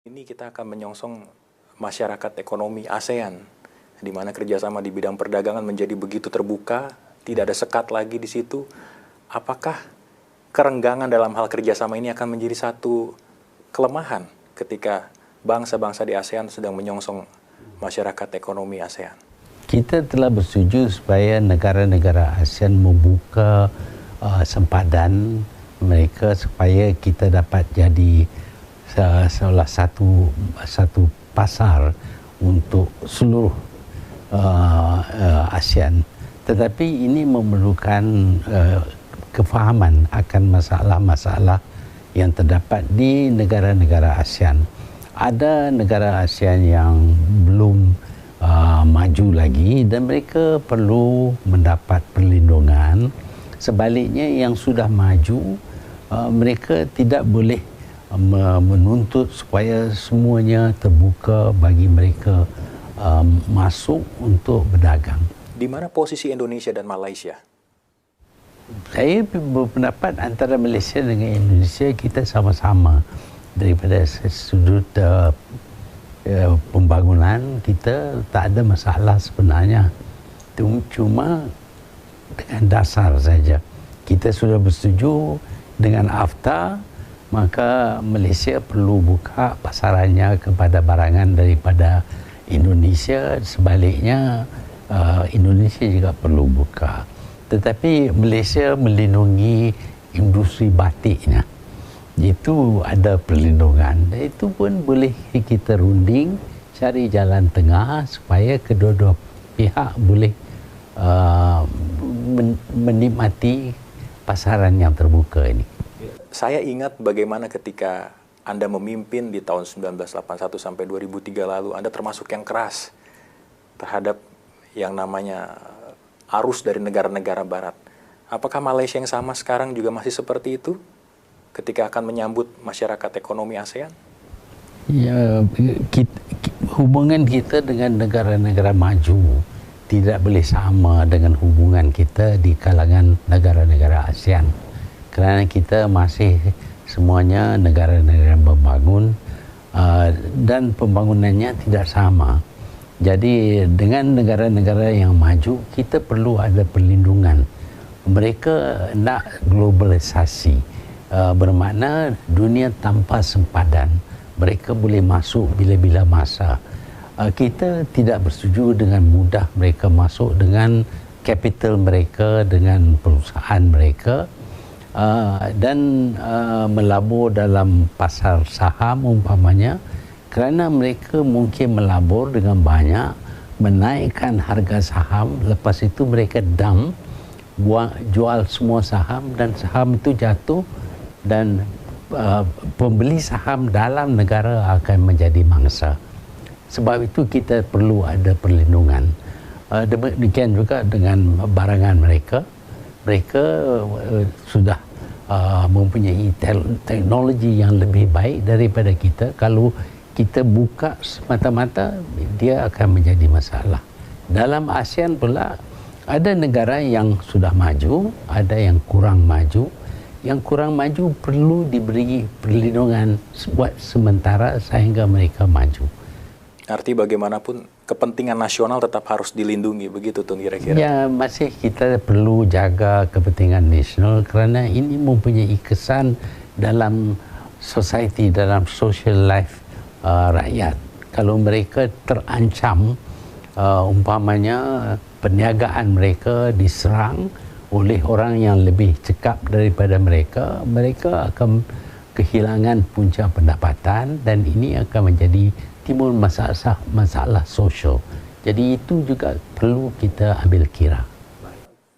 Ini kita akan menyongsong masyarakat ekonomi ASEAN, di mana kerjasama di bidang perdagangan menjadi begitu terbuka, tidak ada sekat lagi di situ. Apakah kerenggangan dalam hal kerjasama ini akan menjadi satu kelemahan ketika bangsa-bangsa di ASEAN sedang menyongsong masyarakat ekonomi ASEAN? Kita telah bersetuju supaya negara-negara ASEAN membuka sempadan mereka supaya kita dapat jadi salah satu pasar untuk seluruh ASEAN. Tetapi ini memerlukan kefahaman akan masalah-masalah yang terdapat di negara-negara ASEAN. Ada negara ASEAN yang belum maju lagi dan mereka perlu mendapat perlindungan. Sebaliknya yang sudah maju, mereka tidak boleh menuntut supaya semuanya terbuka bagi mereka masuk untuk berdagang. Di mana posisi Indonesia dan Malaysia? Saya berpendapat antara Malaysia dengan Indonesia kita sama-sama daripada sudut pembangunan kita tak ada masalah sebenarnya. Cuma dengan dasar saja. Kita sudah bersetuju dengan AFTA, maka Malaysia perlu buka pasarannya kepada barangan daripada Indonesia. Sebaliknya Indonesia juga perlu buka. Tetapi Malaysia melindungi industri batiknya. Itu ada perlindungan. Itu pun boleh kita runding, cari jalan tengah supaya kedua-dua pihak boleh menikmati pasaran yang terbuka ini. Saya ingat bagaimana ketika Anda memimpin di tahun 1981 sampai 2003 lalu, Anda termasuk yang keras terhadap yang namanya arus dari negara-negara barat. Apakah Malaysia yang sama sekarang juga masih seperti itu ketika akan menyambut masyarakat ekonomi ASEAN? Ya, hubungan kita dengan negara-negara maju tidak boleh sama dengan hubungan kita di kalangan negara-negara ASEAN. Kerana kita masih semuanya negara-negara membangun dan pembangunannya tidak sama. Jadi dengan negara-negara yang maju, kita perlu ada perlindungan. Mereka nak globalisasi, bermakna dunia tanpa sempadan. Mereka boleh masuk bila-bila masa. Kita tidak bersetuju dengan mudah mereka masuk dengan kapital mereka, dengan perusahaan mereka dan melabur dalam pasar saham umpamanya, kerana mereka mungkin melabur dengan banyak, menaikkan harga saham, lepas itu mereka dump, jual semua saham dan saham itu jatuh dan pembeli saham dalam negara akan menjadi mangsa. Sebab itu kita perlu ada perlindungan. Demikian juga dengan barangan mereka. Mereka sudah mempunyai teknologi yang lebih baik daripada kita. Kalau kita buka semata-mata, dia akan menjadi masalah. Dalam ASEAN pula, ada negara yang sudah maju, ada yang kurang maju. Yang kurang maju perlu diberi perlindungan buat sementara sehingga mereka maju. Arti bagaimanapun kepentingan nasional tetap harus dilindungi, begitu tuh kira-kira? Ya, masih kita perlu jaga kepentingan nasional kerana ini mempunyai kesan dalam society, dalam social life rakyat. Kalau mereka terancam, umpamanya perniagaan mereka diserang oleh orang yang lebih cekap daripada mereka, mereka akan kehilangan punca pendapatan dan ini akan menjadi timbul masalah sosial. Jadi itu juga perlu kita ambil kira.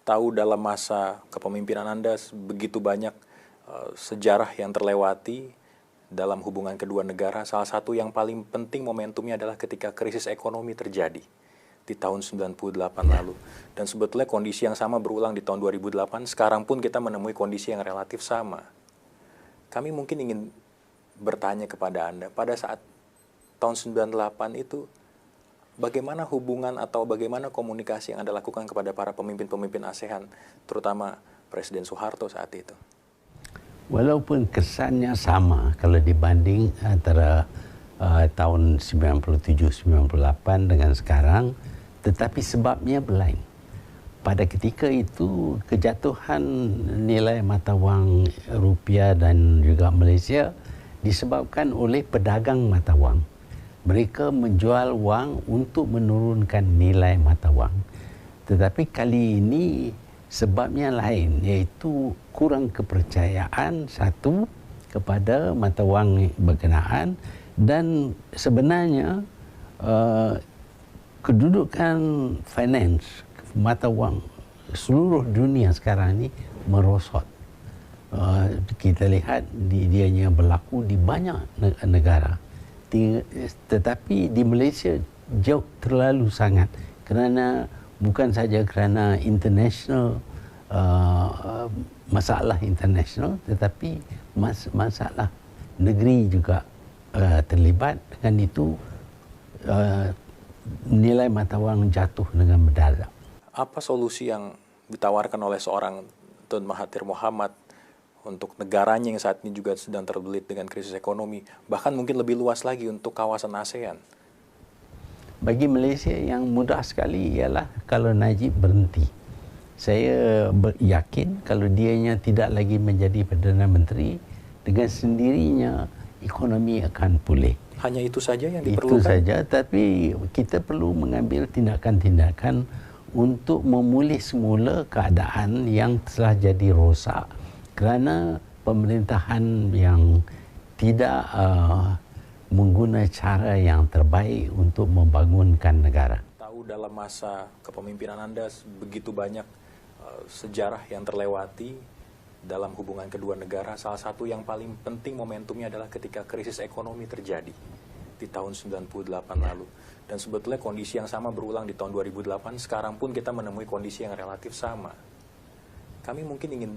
Tahu dalam masa kepemimpinan Anda begitu banyak sejarah yang terlewati dalam hubungan kedua negara. Salah satu yang paling penting momentumnya adalah ketika krisis ekonomi terjadi di tahun 98 lalu. Dan sebetulnya kondisi yang sama berulang di tahun 2008. Sekarang pun kita menemui kondisi yang relatif sama. Kami mungkin ingin bertanya kepada Anda, pada saat tahun 98 itu, bagaimana hubungan atau bagaimana komunikasi yang Anda lakukan kepada para pemimpin-pemimpin ASEAN, terutama Presiden Soeharto saat itu? Walaupun kesannya sama kalau dibanding antara tahun 97-98 dengan sekarang, tetapi sebabnya berlain. Pada ketika itu, kejatuhan nilai mata wang rupiah dan juga Malaysia disebabkan oleh pedagang mata wang. Mereka menjual wang untuk menurunkan nilai mata wang. Tetapi kali ini sebabnya lain, iaitu kurang kepercayaan satu kepada mata wang berkenaan, dan sebenarnya kedudukan finance mata wang seluruh dunia sekarang ini merosot. Kita lihat dianya berlaku di banyak negara. Tetapi di Malaysia jauh terlalu sangat, kerana bukan saja kerana international masalah international, tetapi masalah negeri juga terlibat. Dengan itu nilai mata wang jatuh dengan mendadak. Apa solusi yang ditawarkan oleh seorang Tun Mahathir Mohamad untuk negaranya yang saat ini juga sedang terbelit dengan krisis ekonomi, bahkan mungkin lebih luas lagi untuk kawasan ASEAN? Bagi Malaysia yang mudah sekali ialah kalau Najib berhenti. Saya yakin kalau dianya tidak lagi menjadi Perdana Menteri, dengan sendirinya ekonomi akan pulih. Hanya itu saja yang diperlukan? Itu saja, tapi kita perlu mengambil tindakan-tindakan untuk memulih semula keadaan yang telah jadi rosak kerana pemerintahan yang tidak menggunakan cara yang terbaik untuk membangunkan negara. Tahu dalam masa kepemimpinan Anda begitu banyak sejarah yang terlewati dalam hubungan kedua negara. Salah satu yang paling penting momentumnya adalah ketika krisis ekonomi terjadi di tahun 98 lalu. Dan sebetulnya kondisi yang sama berulang di tahun 2008. Sekarang pun kita menemui kondisi yang relatif sama. Kami mungkin ingin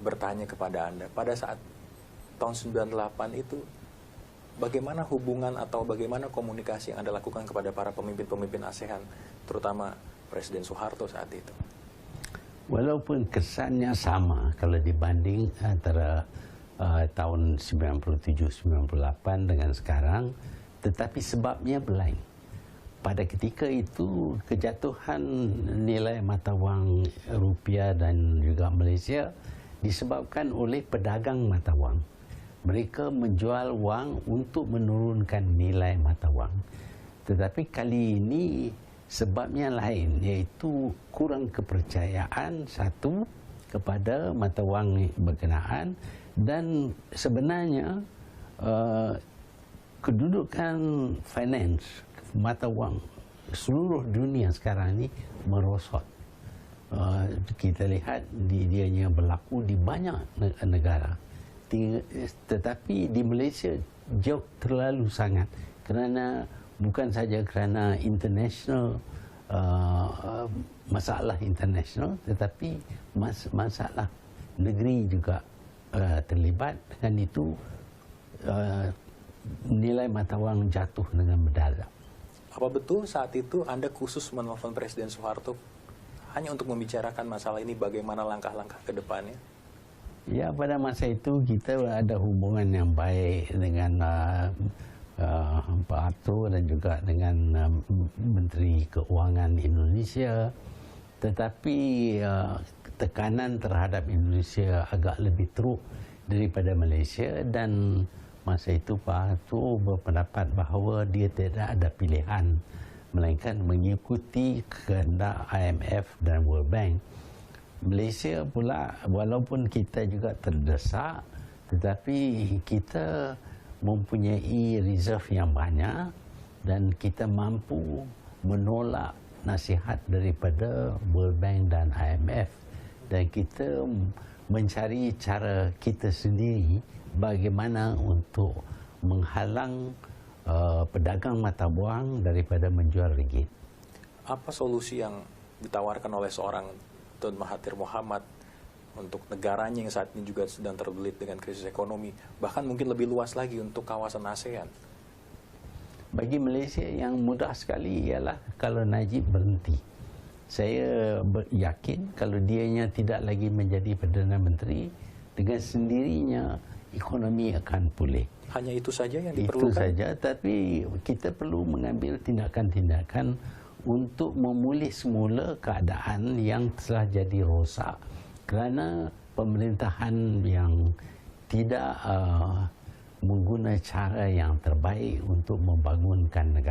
bertanya kepada Anda, pada saat tahun 98 itu, bagaimana hubungan atau bagaimana komunikasi yang Anda lakukan kepada para pemimpin-pemimpin ASEAN, terutama Presiden Soeharto saat itu? Walaupun kesannya sama kalau dibanding antara tahun 97-98 dengan sekarang, tetapi sebabnya berlain. Pada ketika itu, kejatuhan nilai mata wang rupiah dan juga Malaysia disebabkan oleh pedagang mata wang. Mereka menjual wang untuk menurunkan nilai mata wang. Tetapi kali ini sebabnya lain, iaitu kurang kepercayaan satu kepada mata wang berkenaan, dan sebenarnya kedudukan finance mata wang seluruh dunia sekarang ini merosot. Kita lihat dianya berlaku di banyak negara. Tetapi di Malaysia jauh terlalu sangat, kerana bukan saja kerana international masalah international, tetapi masalah negeri juga terlibat. Dengan itu nilai mata wang jatuh dengan mendadak. Apa betul saat itu Anda khusus menelpon Presiden Soeharto hanya untuk membicarakan masalah ini, bagaimana langkah-langkah ke depannya? Ya, pada masa itu kita ada hubungan yang baik dengan Pak Arthur dan juga dengan Menteri Keuangan Indonesia. Tetapi tekanan terhadap Indonesia agak lebih teruk daripada Malaysia, dan masa itu Pak Arthur berpendapat bahawa dia tidak ada pilihan melainkan mengikuti kehendak IMF dan World Bank. Malaysia pula, walaupun kita juga terdesak, tetapi kita mempunyai reserve yang banyak dan kita mampu menolak nasihat daripada World Bank dan IMF, dan kita mencari cara kita sendiri bagaimana untuk menghalang pedagang mata wang daripada menjual ringgit. Apa solusi yang ditawarkan oleh seorang Tun Mahathir Mohamad untuk negaranya yang saat ini juga sedang terbelit dengan krisis ekonomi, bahkan mungkin lebih luas lagi untuk kawasan ASEAN? Bagi Malaysia yang mudah sekali ialah kalau Najib berhenti. Saya yakin kalau dianya tidak lagi menjadi Perdana Menteri, dengan sendirinya ekonomi akan pulih. Hanya itu saja yang Itu diperlukan? saja, tapi kita perlu mengambil tindakan-tindakan untuk memulih semula keadaan yang telah jadi rosak kerana pemerintahan yang tidak mengguna cara yang terbaik untuk membangunkan negara.